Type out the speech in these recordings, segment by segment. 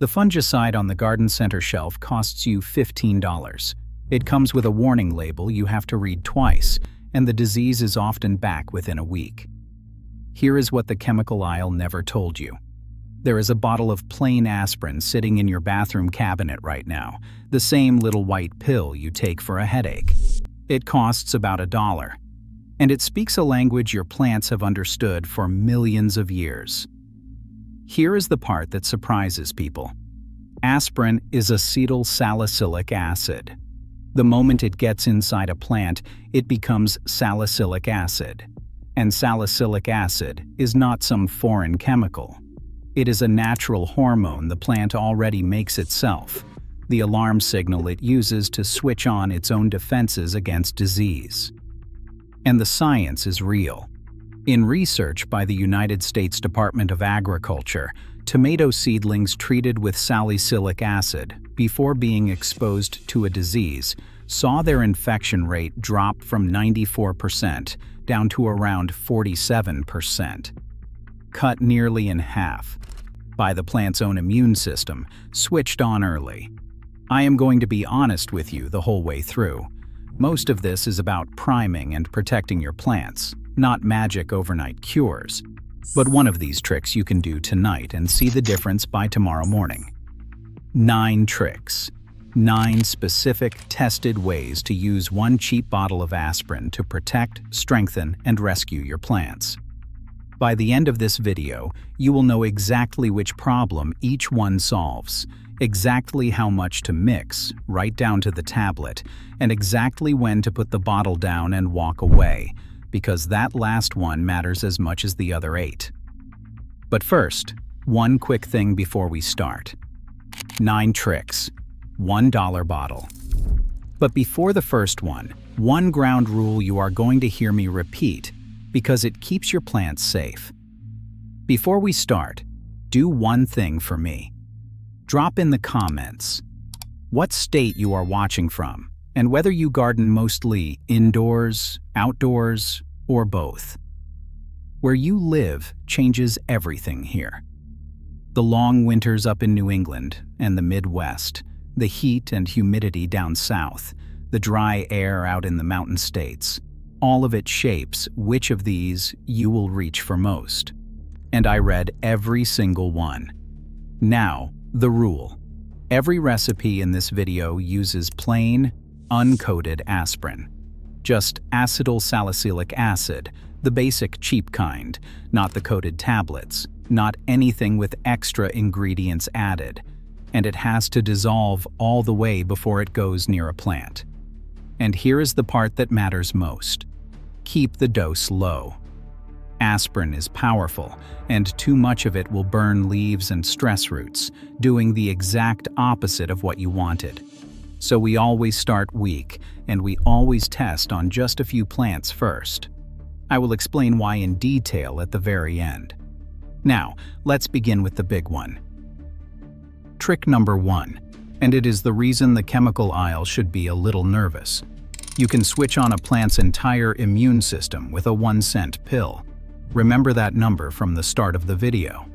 The fungicide on the garden center shelf costs you $15. It comes with a warning label you have to read twice, and the disease is often back within a week. Here is what the chemical aisle never told you. There is a bottle of plain aspirin sitting in your bathroom cabinet right now, the same little white pill you take for a headache. It costs about $1, and it speaks a language your plants have understood for millions of years. Here is the part that surprises people. Aspirin is acetyl salicylic acid. The moment it gets inside a plant, it becomes salicylic acid. And salicylic acid is not some foreign chemical. It is a natural hormone the plant already makes itself, the alarm signal it uses to switch on its own defenses against disease. And the science is real. In research by the United States Department of Agriculture, tomato seedlings treated with salicylic acid before being exposed to a disease saw their infection rate drop from 94% down to around 47%. Cut nearly in half by the plant's own immune system, switched on early. I am going to be honest with you the whole way through. Most of this is about priming and protecting your plants, not magic overnight cures. But one of these tricks you can do tonight and see the difference by tomorrow morning. 9 tricks. 9 specific, tested ways to use one cheap bottle of aspirin to protect, strengthen, and rescue your plants. By the end of this video, you will know exactly which problem each one solves, exactly how much to mix, right down to the tablet, and exactly when to put the bottle down and walk away, because that last one matters as much as the other 8. But first, one quick thing before we start. 9 tricks, $1 bottle. But before the first one ground rule you are going to hear me repeat because it keeps your plants safe. Before we start, do one thing for me. Drop in the comments what state you are watching from and whether you garden mostly indoors, outdoors, or both. Where you live changes everything here. The long winters up in New England and the Midwest, the heat and humidity down south, the dry air out in the mountain states, all of it shapes which of these you will reach for most. And I read every single one. Now, the rule. Every recipe in this video uses plain, uncoated aspirin. Just acetyl salicylic acid, the basic cheap kind, not the coated tablets, not anything with extra ingredients added. And it has to dissolve all the way before it goes near a plant. And here is the part that matters most. Keep the dose low. Aspirin is powerful, and too much of it will burn leaves and stress roots, doing the exact opposite of what you wanted. So we always start weak, and we always test on just a few plants first. I will explain why in detail at the very end. Now, let's begin with the big one. Trick number 1, and it is the reason the chemical aisle should be a little nervous. You can switch on a plant's entire immune system with a 1-cent pill. Remember that number from the start of the video.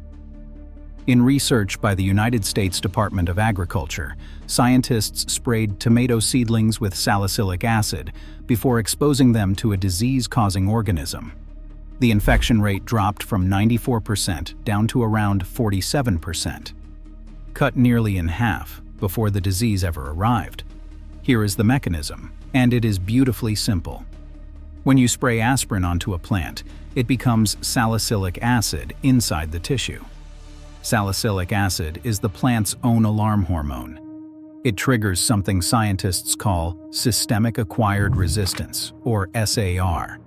In research by the United States Department of Agriculture, scientists sprayed tomato seedlings with salicylic acid before exposing them to a disease-causing organism. The infection rate dropped from 94% down to around 47%. Cut nearly in half before the disease ever arrived. Here is the mechanism, and it is beautifully simple. When you spray aspirin onto a plant, it becomes salicylic acid inside the tissue. Salicylic acid is the plant's own alarm hormone. It triggers something scientists call systemic acquired resistance, or SAR.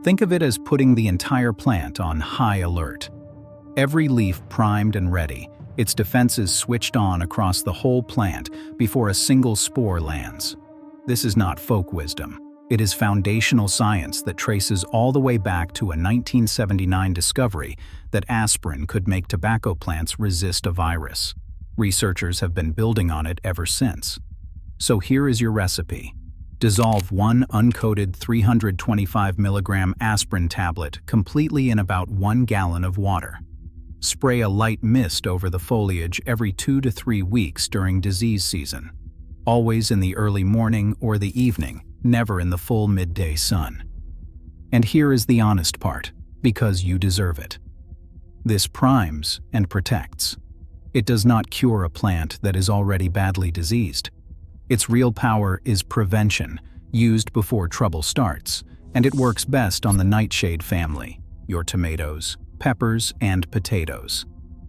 Think of it as putting the entire plant on high alert. Every leaf primed and ready, its defenses switched on across the whole plant before a single spore lands. This is not folk wisdom. It is foundational science that traces all the way back to a 1979 discovery that aspirin could make tobacco plants resist a virus. Researchers have been building on it ever since. So here is your recipe. Dissolve 1 uncoated 325 mg aspirin tablet completely in about 1 gallon of water. Spray a light mist over the foliage every 2 to 3 weeks during disease season. Always in the early morning or the evening, never in the full midday sun. And here is the honest part, because you deserve it. This primes and protects. It does not cure a plant that is already badly diseased. Its real power is prevention, used before trouble starts, and it works best on the nightshade family, your tomatoes, peppers, and potatoes.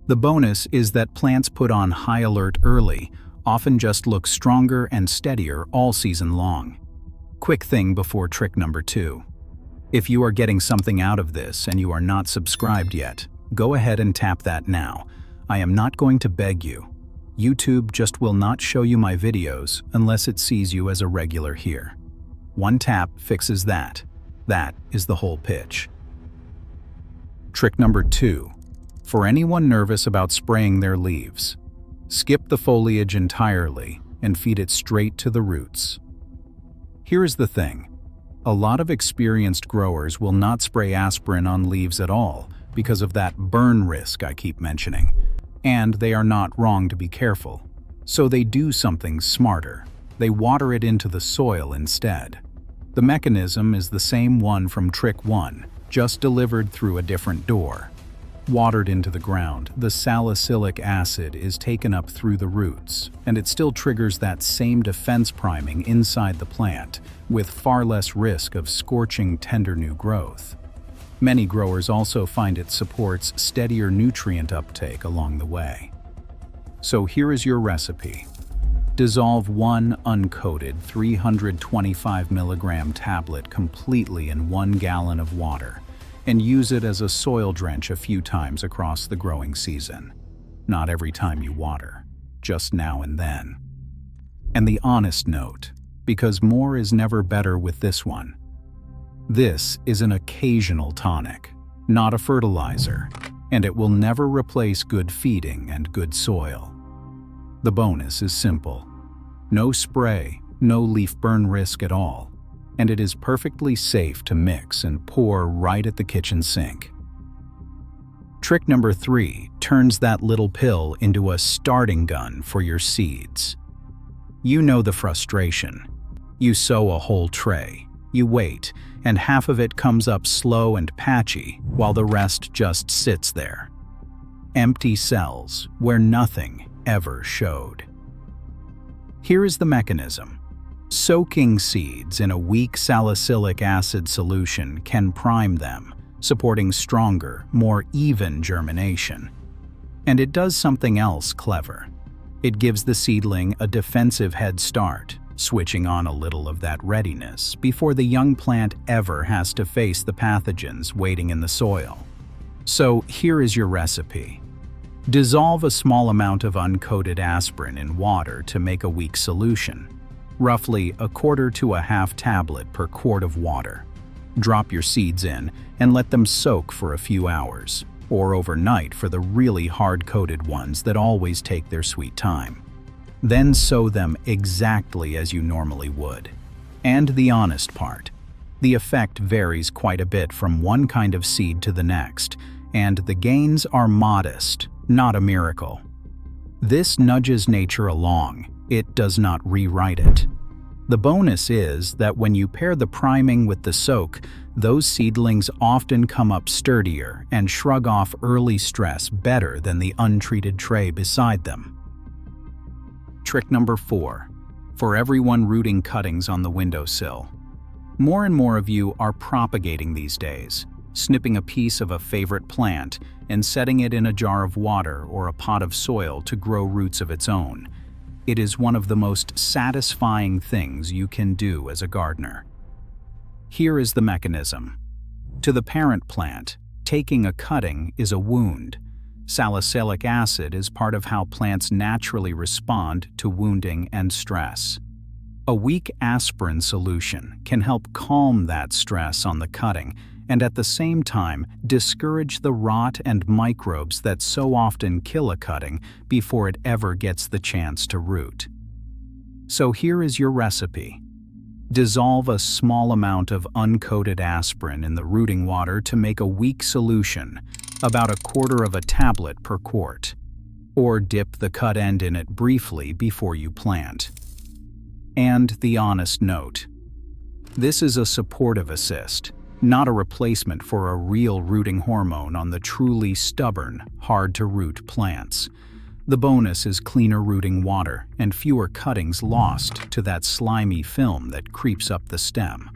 The bonus is that plants put on high alert early often just look stronger and steadier all season long. Quick thing before trick number 2. If you are getting something out of this and you are not subscribed yet, go ahead and tap that now. I am not going to beg you. YouTube just will not show you my videos unless it sees you as a regular here. One tap fixes that. That is the whole pitch. Trick number 2. For anyone nervous about spraying their leaves, skip the foliage entirely and feed it straight to the roots. Here is the thing. A lot of experienced growers will not spray aspirin on leaves at all because of that burn risk I keep mentioning. And they are not wrong to be careful. So they do something smarter. They water it into the soil instead. The mechanism is the same one from trick 1, just delivered through a different door. Watered into the ground, the salicylic acid is taken up through the roots, and it still triggers that same defense priming inside the plant, with far less risk of scorching tender new growth. Many growers also find it supports steadier nutrient uptake along the way. So here is your recipe. Dissolve 1 uncoated 325 mg tablet completely in 1 gallon of water, and use it as a soil drench a few times across the growing season. Not every time you water, just now and then. And the honest note, because more is never better with this one. This is an occasional tonic, not a fertilizer, and it will never replace good feeding and good soil. The bonus is simple. No spray, no leaf burn risk at all, and it is perfectly safe to mix and pour right at the kitchen sink. Trick number 3 turns that little pill into a starting gun for your seeds. You know the frustration. You sow a whole tray, you wait, and half of it comes up slow and patchy while the rest just sits there. Empty cells where nothing ever showed. Here is the mechanism. Soaking seeds in a weak salicylic acid solution can prime them, supporting stronger, more even germination. And it does something else clever. It gives the seedling a defensive head start, switching on a little of that readiness before the young plant ever has to face the pathogens waiting in the soil. So here is your recipe. Dissolve a small amount of uncoated aspirin in water to make a weak solution, roughly 1/4 to 1/2 tablet per quart of water. Drop your seeds in and let them soak for a few hours, or overnight for the really hard-coated ones that always take their sweet time. Then sow them exactly as you normally would. And the honest part, the effect varies quite a bit from one kind of seed to the next, and the gains are modest, not a miracle. This nudges nature along. It does not rewrite it. The bonus is that when you pair the priming with the soak, those seedlings often come up sturdier and shrug off early stress better than the untreated tray beside them. Trick number 4. For everyone rooting cuttings on the windowsill. More and more of you are propagating these days, snipping a piece of a favorite plant and setting it in a jar of water or a pot of soil to grow roots of its own. It is one of the most satisfying things you can do as a gardener. Here is the mechanism. To the parent plant, taking a cutting is a wound. Salicylic acid is part of how plants naturally respond to wounding and stress. A weak aspirin solution can help calm that stress on the cutting and at the same time discourage the rot and microbes that so often kill a cutting before it ever gets the chance to root. So here is your recipe. Dissolve a small amount of uncoated aspirin in the rooting water to make a weak solution, about a quarter of a tablet per quart, or dip the cut end in it briefly before you plant. And the honest note: this is a supportive assist, not a replacement for a real rooting hormone on the truly stubborn, hard-to-root plants. The bonus is cleaner rooting water and fewer cuttings lost to that slimy film that creeps up the stem.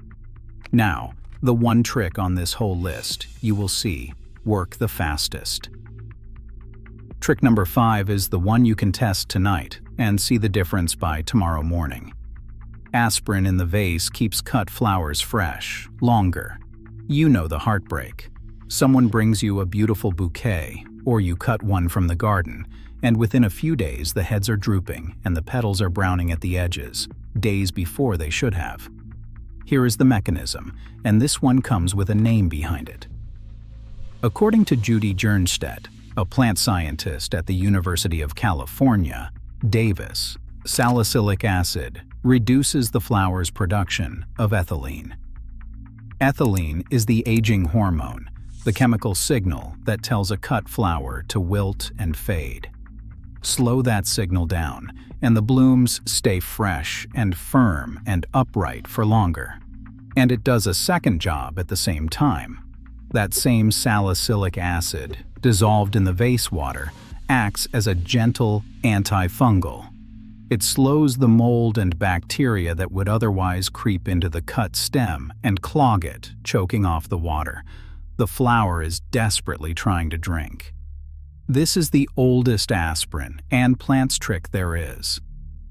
Now, the one trick on this whole list, you will see, work the fastest. Trick number 5 is the one you can test tonight and see the difference by tomorrow morning. Aspirin in the vase keeps cut flowers fresh, longer. You know the heartbreak. Someone brings you a beautiful bouquet, or you cut one from the garden, and within a few days the heads are drooping and the petals are browning at the edges, days before they should have. Here is the mechanism, and this one comes with a name behind it. According to Judy Jernstedt, a plant scientist at the University of California, Davis, salicylic acid reduces the flower's production of ethylene. Ethylene is the aging hormone, the chemical signal that tells a cut flower to wilt and fade. Slow that signal down, and the blooms stay fresh and firm and upright for longer. And it does a second job at the same time. That same salicylic acid, dissolved in the vase water, acts as a gentle antifungal. It slows the mold and bacteria that would otherwise creep into the cut stem and clog it, choking off the water the flower is desperately trying to drink. This is the oldest aspirin and plants trick there is.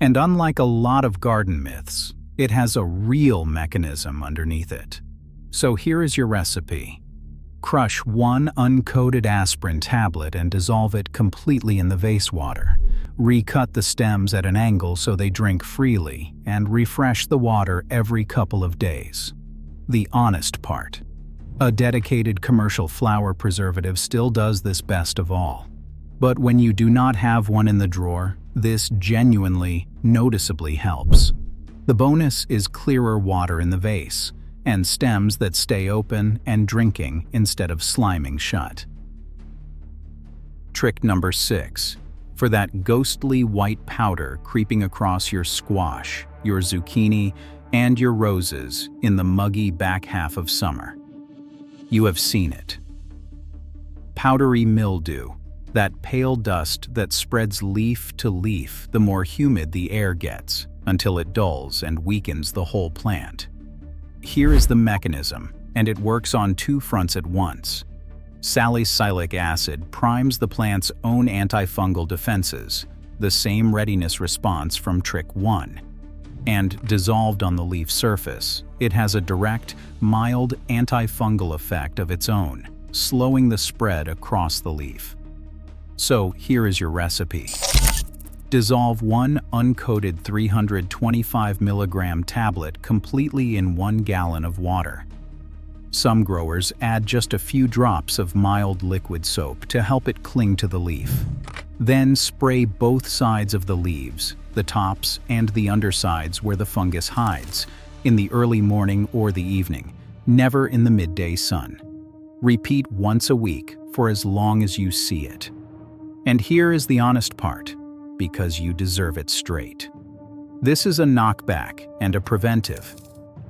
And unlike a lot of garden myths, it has a real mechanism underneath it. So here is your recipe. Crush 1 uncoated aspirin tablet and dissolve it completely in the vase water. Recut the stems at an angle so they drink freely, and refresh the water every couple of days. The honest part: a dedicated commercial flower preservative still does this best of all. But when you do not have one in the drawer, this genuinely, noticeably helps. The bonus is clearer water in the vase, and stems that stay open and drinking instead of sliming shut. Trick number 6. For that ghostly white powder creeping across your squash, your zucchini, and your roses in the muggy back half of summer. You have seen it. Powdery mildew, that pale dust that spreads leaf to leaf the more humid the air gets, until it dulls and weakens the whole plant. Here is the mechanism, and it works on 2 fronts at once. Salicylic acid primes the plant's own antifungal defenses, the same readiness response from trick 1. And dissolved on the leaf surface, it has a direct, mild antifungal effect of its own, slowing the spread across the leaf. So here is your recipe. Dissolve 1 uncoated 325 mg tablet completely in 1 gallon of water. Some growers add just a few drops of mild liquid soap to help it cling to the leaf. Then spray both sides of the leaves, the tops and the undersides where the fungus hides, in the early morning or the evening, never in the midday sun. Repeat once a week for as long as you see it. And here is the honest part, because you deserve it straight. This is a knockback and a preventive.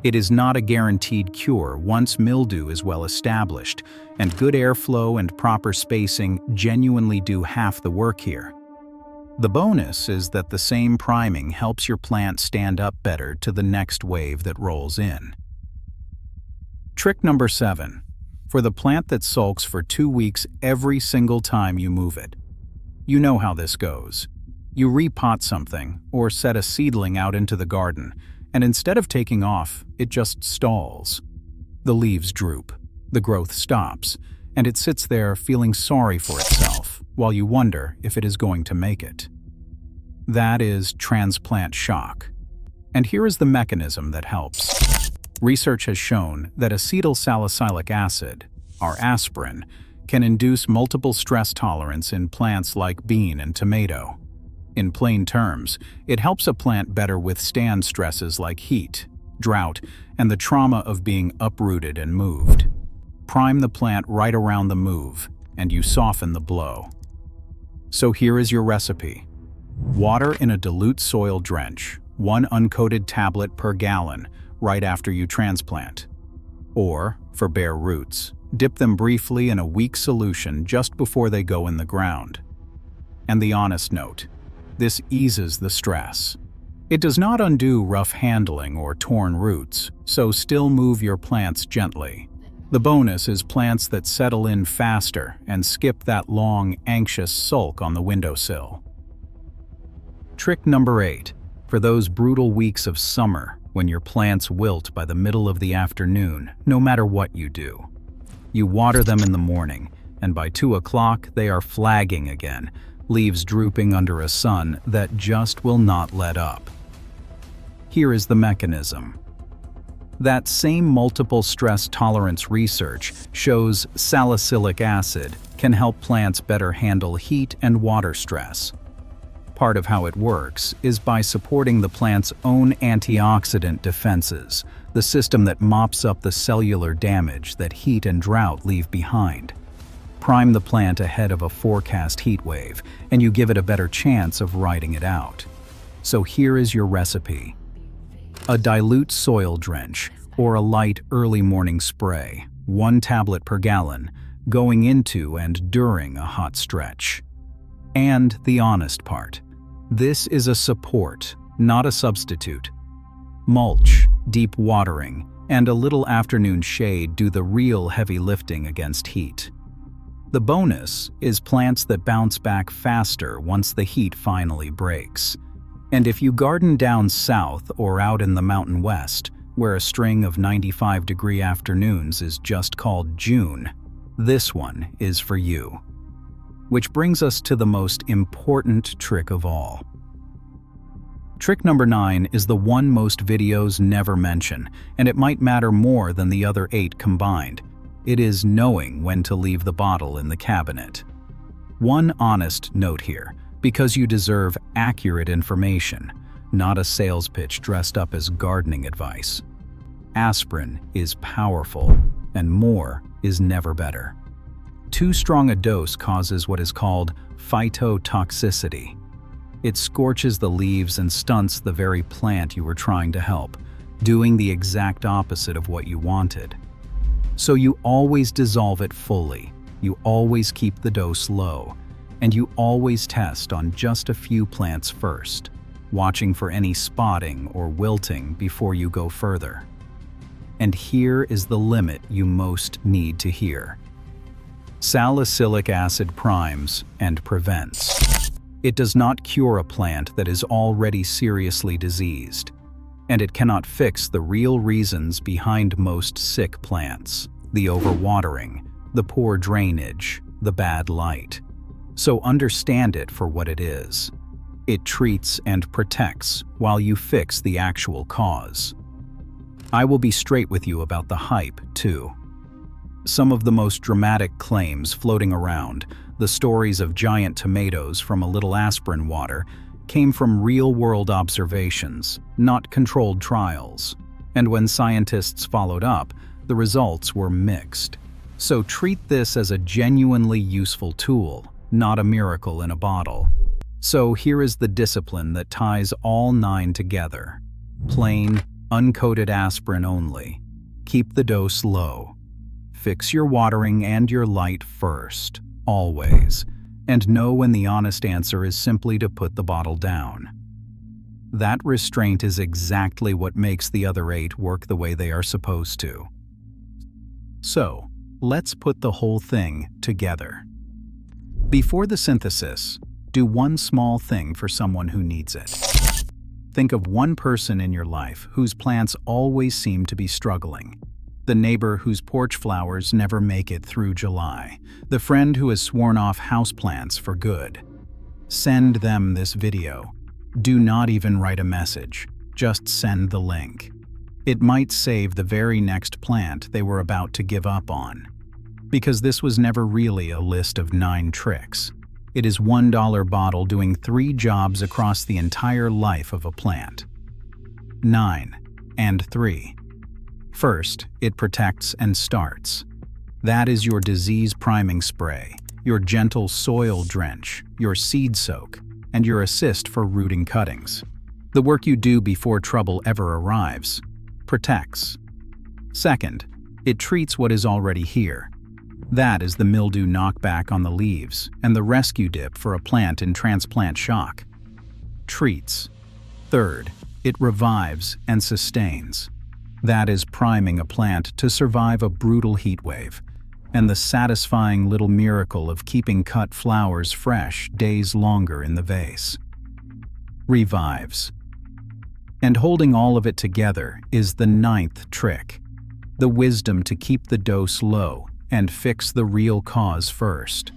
It is not a guaranteed cure once mildew is well established, and good airflow and proper spacing genuinely do half the work here. The bonus is that the same priming helps your plant stand up better to the next wave that rolls in. Trick number 7. For the plant that sulks for 2 weeks every single time you move it. You know how this goes. You repot something or set a seedling out into the garden, and instead of taking off, it just stalls. The leaves droop, the growth stops, and it sits there feeling sorry for itself while you wonder if it is going to make it. That is transplant shock. And here is the mechanism that helps. Research has shown that acetylsalicylic acid, or aspirin, can induce multiple stress tolerance in plants like bean and tomato. In plain terms, it helps a plant better withstand stresses like heat, drought, and the trauma of being uprooted and moved. Prime the plant right around the move, and you soften the blow. So here is your recipe. Water in a dilute soil drench, 1 uncoated tablet per gallon, right after you transplant. Or, for bare roots, dip them briefly in a weak solution just before they go in the ground. And the honest note: this eases the stress. It does not undo rough handling or torn roots, so still move your plants gently. The bonus is plants that settle in faster and skip that long, anxious sulk on the windowsill. Trick number 8. For those brutal weeks of summer when your plants wilt by the middle of the afternoon, no matter what you do. You water them in the morning, and by 2 o'clock they are flagging again, leaves drooping under a sun that just will not let up. Here is the mechanism. That same multiple stress tolerance research shows salicylic acid can help plants better handle heat and water stress. Part of how it works is by supporting the plant's own antioxidant defenses, the system that mops up the cellular damage that heat and drought leave behind. Prime the plant ahead of a forecast heat wave, and you give it a better chance of riding it out. So here is your recipe. A dilute soil drench, or a light early morning spray, 1 tablet per gallon, going into and during a hot stretch. And the honest part: this is a support, not a substitute. Mulch, deep watering, and a little afternoon shade do the real heavy lifting against heat. The bonus is plants that bounce back faster once the heat finally breaks. And if you garden down south or out in the Mountain West, where a string of 95-degree afternoons is just called June, this one is for you. Which brings us to the most important trick of all. Trick number 9 is the one most videos never mention, and it might matter more than the other 8 combined. It is knowing when to leave the bottle in the cabinet. One honest note here, because you deserve accurate information, not a sales pitch dressed up as gardening advice. Aspirin is powerful, and more is never better. Too strong a dose causes what is called phytotoxicity. It scorches the leaves and stunts the very plant you were trying to help, doing the exact opposite of what you wanted. So you always dissolve it fully, you always keep the dose low, and you always test on just a few plants first, watching for any spotting or wilting before you go further. And here is the limit you most need to hear. Salicylic acid primes and prevents. It does not cure a plant that is already seriously diseased, and it cannot fix the real reasons behind most sick plants: the overwatering, the poor drainage, the bad light. So understand it for what it is. It treats and protects while you fix the actual cause. I will be straight with you about the hype, too. Some of the most dramatic claims floating around, the stories of giant tomatoes from a little aspirin water, came from real-world observations, not controlled trials. And when scientists followed up, the results were mixed. So treat this as a genuinely useful tool, not a miracle in a bottle. So here is the discipline that ties all 9 together. Plain, uncoated aspirin only. Keep the dose low. Fix your watering and your light first, always. And know when the honest answer is simply to put the bottle down. That restraint is exactly what makes the other 8 work the way they are supposed to. So, let's put the whole thing together. Before the synthesis, do one small thing for someone who needs it. Think of one person in your life whose plants always seem to be struggling. The neighbor whose porch flowers never make it through July. The friend who has sworn off houseplants for good. Send them this video. Do not even write a message. Just send the link. It might save the very next plant they were about to give up on. Because this was never really a list of 9 tricks. It is $1 bottle doing 3 jobs across the entire life of a plant. 9 and 3. First, it protects and starts. That is your disease priming spray. your gentle soil drench, your seed soak, and your assist for rooting cuttings. The work you do before trouble ever arrives protects. Second, it treats what is already here. That is the mildew knockback on the leaves and the rescue dip for a plant in transplant shock. Treats. Third, it revives and sustains. That is priming a plant to survive a brutal heat wave, and the satisfying little miracle of keeping cut flowers fresh days longer in the vase. Revives. And holding all of it together is the ninth trick, the wisdom to keep the dose low and fix the real cause first.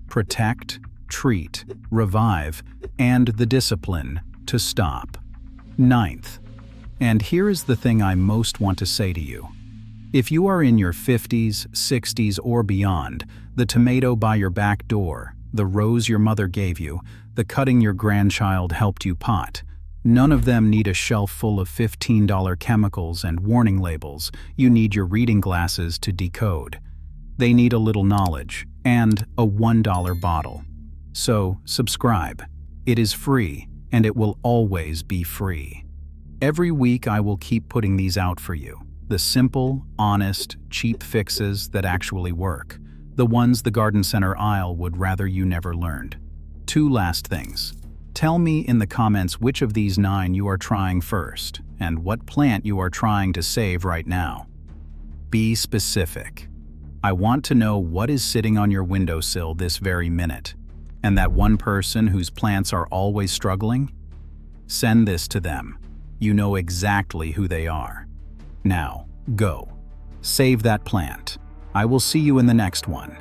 Protect, treat, revive, and the discipline to stop. Ninth, and here is the thing I most want to say to you. If you are in your 50s, 60s, or beyond, the tomato by your back door, the rose your mother gave you, the cutting your grandchild helped you pot, none of them need a shelf full of $15 chemicals and warning labels you need your reading glasses to decode. They need a little knowledge and a $1 bottle. So, subscribe. It is free, and it will always be free. Every week I will keep putting these out for you. The simple, honest, cheap fixes that actually work. The ones the garden center aisle would rather you never learned. Two last things. Tell me in the comments which of these 9 you are trying first, and what plant you are trying to save right now. Be specific. I want to know what is sitting on your windowsill this very minute. And that one person whose plants are always struggling? Send this to them. You know exactly who they are. Now, go. Save that plant. I will see you in the next one.